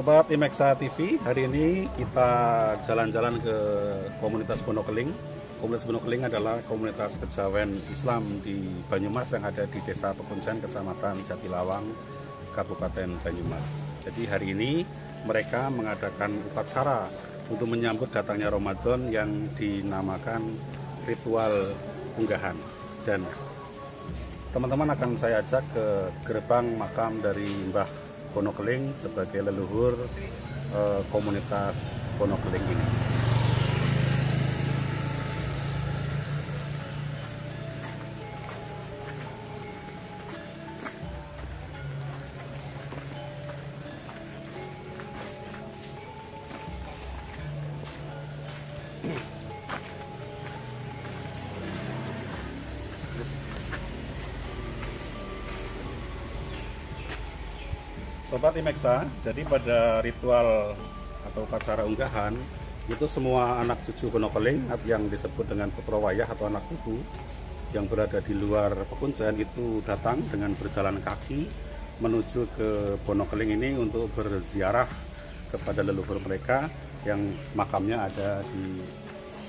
Sobat Imeksa TV, hari ini kita jalan-jalan ke komunitas Bonokeling. Komunitas Bonokeling adalah komunitas kejawen Islam di Banyumas yang ada di Desa Pekuncen, Kecamatan Jatilawang, Kabupaten Banyumas. Jadi hari ini mereka mengadakan upacara untuk menyambut datangnya Ramadan yang dinamakan ritual unggahan. Dan teman-teman akan saya ajak ke gerbang makam dari Mbah Bonokeling sebagai leluhur komunitas Bonokeling ini. Sobat Imeksa, jadi pada ritual atau upacara unggahan itu semua anak cucu Bonokeling yang disebut dengan putra wayah atau anak putu yang berada di luar Pekuncen itu datang dengan berjalan kaki menuju ke Bonokeling ini untuk berziarah kepada leluhur mereka yang makamnya ada di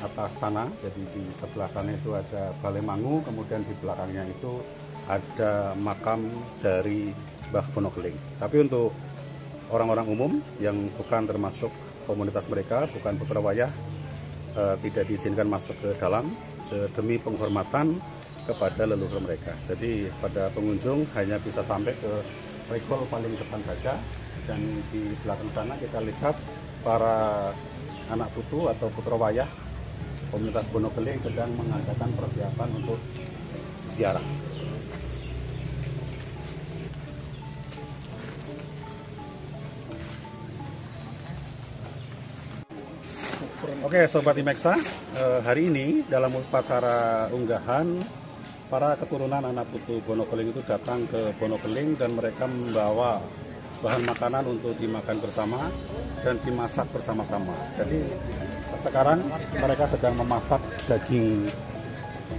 atas sana. Jadi di sebelah sana itu ada Balai Mangu, kemudian di belakangnya itu ada makam dari Mbah Bonokeling. Tapi untuk orang-orang umum yang bukan termasuk komunitas mereka, bukan putra wayah, tidak diizinkan masuk ke dalam demi penghormatan kepada leluhur mereka. Jadi pada pengunjung hanya bisa sampai ke regol paling depan saja, dan di belakang sana kita lihat para anak putu atau putra wayah komunitas Bonokeling sedang mengadakan persiapan untuk ziarah. Oke Sobat Imeksa, hari ini dalam upacara unggahan para keturunan anak putu Bonokeling itu datang ke Bonokeling dan mereka membawa bahan makanan untuk dimakan bersama dan dimasak bersama-sama. Jadi sekarang mereka sedang memasak daging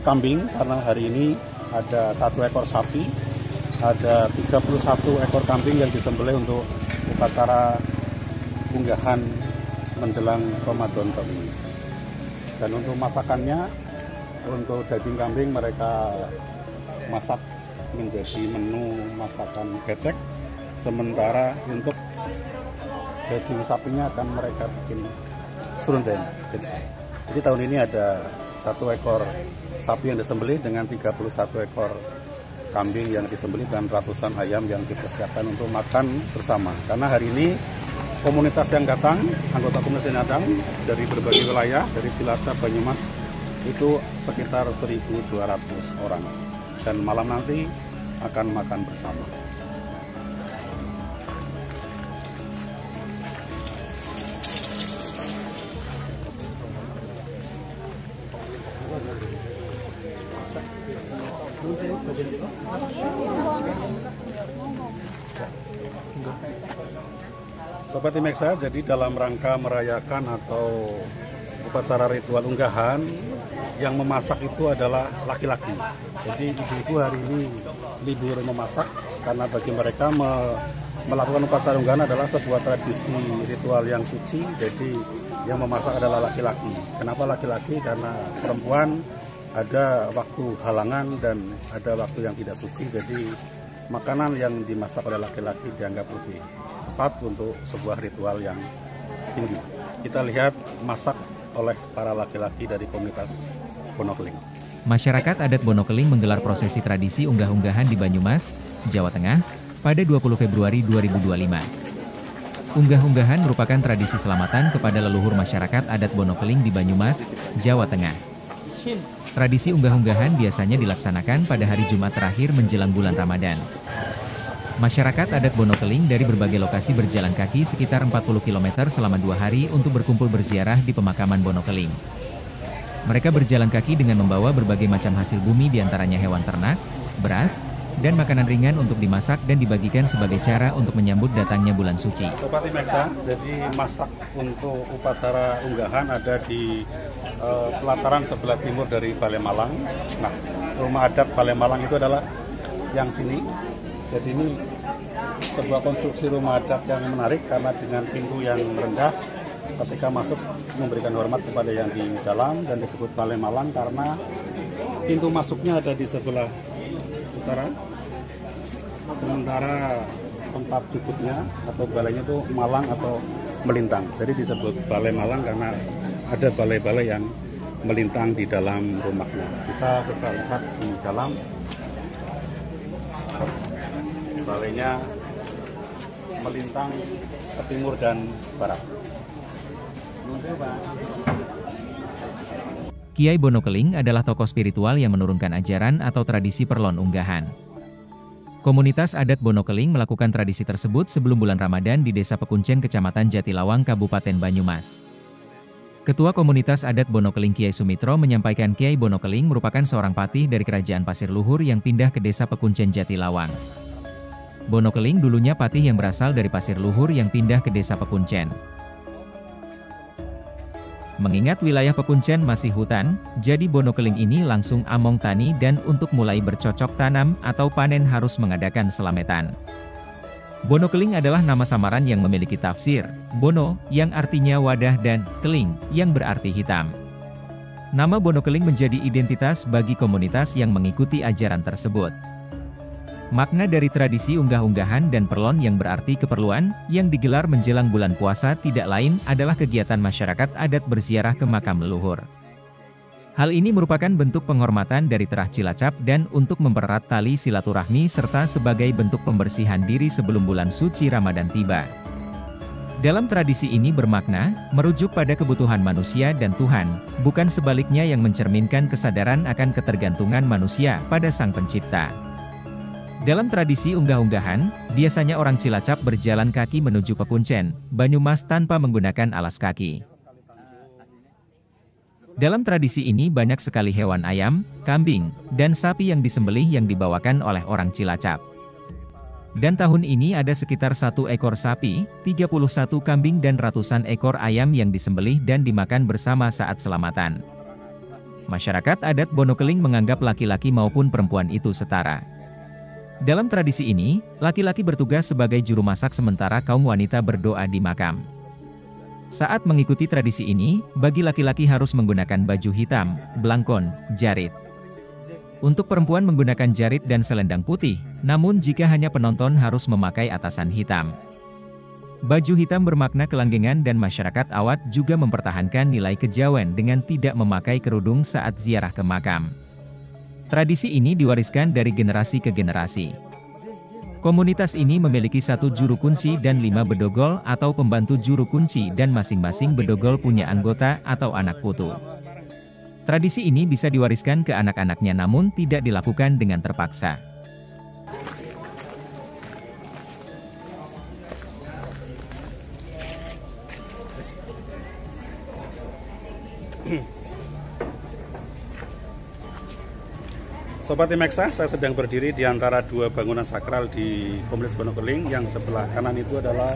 kambing karena hari ini ada 1 ekor sapi, ada 31 ekor kambing yang disembelih untuk upacara unggahan menjelang Ramadan tahun ini. Dan untuk masakannya, untuk daging kambing mereka masak menjadi menu masakan becek, sementara untuk daging sapinya akan mereka bikin serundeng. Jadi tahun ini ada 1 ekor sapi yang disembelih dengan 31 ekor kambing yang disembelih dan ratusan ayam yang dipersiapkan untuk makan bersama. Karena hari ini komunitas yang datang, anggota komunitas yang datang dari berbagai wilayah, dari Cilacap, Banyumas, itu sekitar 1.200 orang. Dan malam nanti akan makan bersama. Sobat Imeksa, jadi dalam rangka merayakan atau upacara ritual unggahan, yang memasak itu adalah laki-laki. Jadi ibu-ibu hari ini libur memasak karena bagi mereka melakukan upacara unggahan adalah sebuah tradisi ritual yang suci. Jadi yang memasak adalah laki-laki. Kenapa laki-laki? Karena perempuan ada waktu halangan dan ada waktu yang tidak suci. Jadi makanan yang dimasak oleh laki-laki dianggap lebih tepat untuk sebuah ritual yang tinggi. Kita lihat masak oleh para laki-laki dari komunitas Bonokeling. Masyarakat adat Bonokeling menggelar prosesi tradisi unggah-unggahan di Banyumas, Jawa Tengah, pada 20 Februari 2025. Unggah-unggahan merupakan tradisi selamatan kepada leluhur masyarakat adat Bonokeling di Banyumas, Jawa Tengah. Tradisi unggah-unggahan biasanya dilaksanakan pada hari Jumat terakhir menjelang bulan Ramadan. Masyarakat adat Bonokeling dari berbagai lokasi berjalan kaki sekitar 40 km selama 2 hari untuk berkumpul berziarah di pemakaman Bonokeling. Mereka berjalan kaki dengan membawa berbagai macam hasil bumi diantaranya hewan ternak, beras, dan makanan ringan untuk dimasak dan dibagikan sebagai cara untuk menyambut datangnya bulan suci. Sobat Imeksa, jadi masak untuk upacara unggahan ada di pelataran sebelah timur dari Balai Malang. Nah, rumah adat Balai Malang itu adalah yang sini. Jadi ini sebuah konstruksi rumah adat yang menarik karena dengan pintu yang rendah, ketika masuk memberikan hormat kepada yang di dalam, dan disebut Balai Malang karena pintu masuknya ada di sebelah utara, sementara tempat duduknya atau balainya itu malang atau melintang. Jadi disebut Balai Malang karena ada balai-balai yang melintang di dalam rumahnya. Bisa kita lihat di dalam, balainya melintang ke timur dan barat. Kiai Bonokeling adalah tokoh spiritual yang menurunkan ajaran atau tradisi perlon unggahan. Komunitas adat Bonokeling melakukan tradisi tersebut sebelum bulan Ramadan di Desa Pekuncen, Kecamatan Jatilawang, Kabupaten Banyumas. Ketua Komunitas Adat Bonokeling Kiai Sumitro menyampaikan Kiai Bonokeling merupakan seorang patih dari Kerajaan Pasir Luhur yang pindah ke Desa Pekuncen Jatilawang. Bonokeling dulunya patih yang berasal dari Pasir Luhur yang pindah ke Desa Pekuncen. Mengingat wilayah Pekuncen masih hutan, jadi Bonokeling ini langsung among tani dan untuk mulai bercocok tanam atau panen harus mengadakan selametan. Bonokeling adalah nama samaran yang memiliki tafsir, bono, yang artinya wadah, dan keling, yang berarti hitam. Nama Bonokeling menjadi identitas bagi komunitas yang mengikuti ajaran tersebut. Makna dari tradisi unggah-unggahan dan perlon yang berarti keperluan, yang digelar menjelang bulan puasa tidak lain adalah kegiatan masyarakat adat berziarah ke makam leluhur. Hal ini merupakan bentuk penghormatan dari Terah Cilacap dan untuk mempererat tali silaturahmi serta sebagai bentuk pembersihan diri sebelum bulan suci Ramadan tiba. Dalam tradisi ini bermakna, merujuk pada kebutuhan manusia dan Tuhan, bukan sebaliknya yang mencerminkan kesadaran akan ketergantungan manusia pada Sang Pencipta. Dalam tradisi unggah-unggahan, biasanya orang Cilacap berjalan kaki menuju Pekuncen, Banyumas tanpa menggunakan alas kaki. Dalam tradisi ini banyak sekali hewan ayam, kambing, dan sapi yang disembelih yang dibawakan oleh orang Cilacap. Dan tahun ini ada sekitar 1 ekor sapi, 31 kambing dan ratusan ekor ayam yang disembelih dan dimakan bersama saat selamatan. Masyarakat adat Bonokeling menganggap laki-laki maupun perempuan itu setara. Dalam tradisi ini, laki-laki bertugas sebagai juru masak sementara kaum wanita berdoa di makam. Saat mengikuti tradisi ini, bagi laki-laki harus menggunakan baju hitam, belangkon, jarit. Untuk perempuan menggunakan jarit dan selendang putih, namun jika hanya penonton harus memakai atasan hitam. Baju hitam bermakna kelanggengan dan masyarakat Awat juga mempertahankan nilai kejawen dengan tidak memakai kerudung saat ziarah ke makam. Tradisi ini diwariskan dari generasi ke generasi. Komunitas ini memiliki 1 juru kunci dan 5 bedogol atau pembantu juru kunci dan masing-masing bedogol punya anggota atau anak putu. Tradisi ini bisa diwariskan ke anak-anaknya namun tidak dilakukan dengan terpaksa. Sobat Imeksa, saya sedang berdiri di antara 2 bangunan sakral di Komunitas Bonokeling. Yang sebelah kanan itu adalah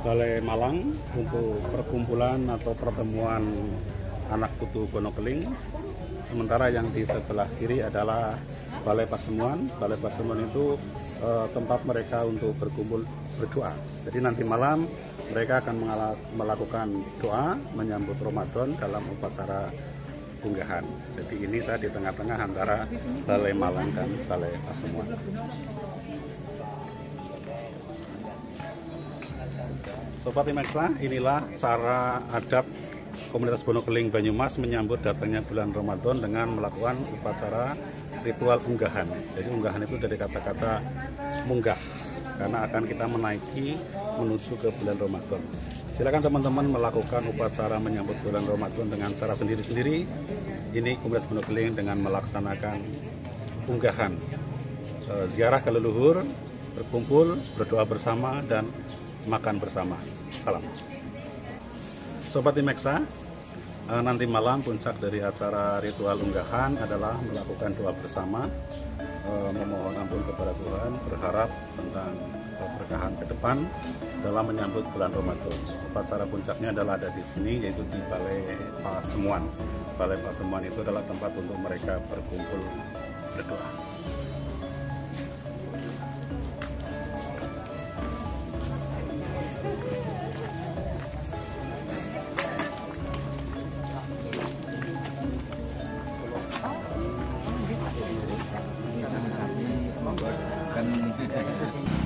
Balai Malang untuk perkumpulan atau pertemuan anak putu Bonokeling. Sementara yang di sebelah kiri adalah Balai Pasemuan. Balai Pasemuan itu tempat mereka untuk berkumpul berdoa. Jadi nanti malam mereka akan melakukan doa menyambut Ramadan dalam upacara unggahan. Jadi ini saya di tengah-tengah antara Balai Malang dan Balai Pasemuan. Sobat Imeksa, inilah cara adat Komunitas Bonokeling Banyumas menyambut datangnya bulan Ramadan dengan melakukan upacara ritual unggahan. Jadi unggahan itu dari kata-kata munggah, karena akan kita menaiki menuju ke bulan Ramadan. Silakan teman-teman melakukan upacara menyambut bulan Ramadan dengan cara sendiri-sendiri. Ini Komunitas Bonokeling dengan melaksanakan unggahan, ziarah ke leluhur, berkumpul, berdoa bersama, dan makan bersama. Salam. Sobat Imeksa, nanti malam puncak dari acara ritual unggahan adalah melakukan doa bersama, memohon ampun kepada Tuhan, berharap tentang keberkahan ke depan dalam menyambut bulan Ramadan. Upacara puncaknya adalah ada di sini, yaitu di Balai Pasemuan. Balai Pasemuan itu adalah tempat untuk mereka berkumpul berdoa. kasih.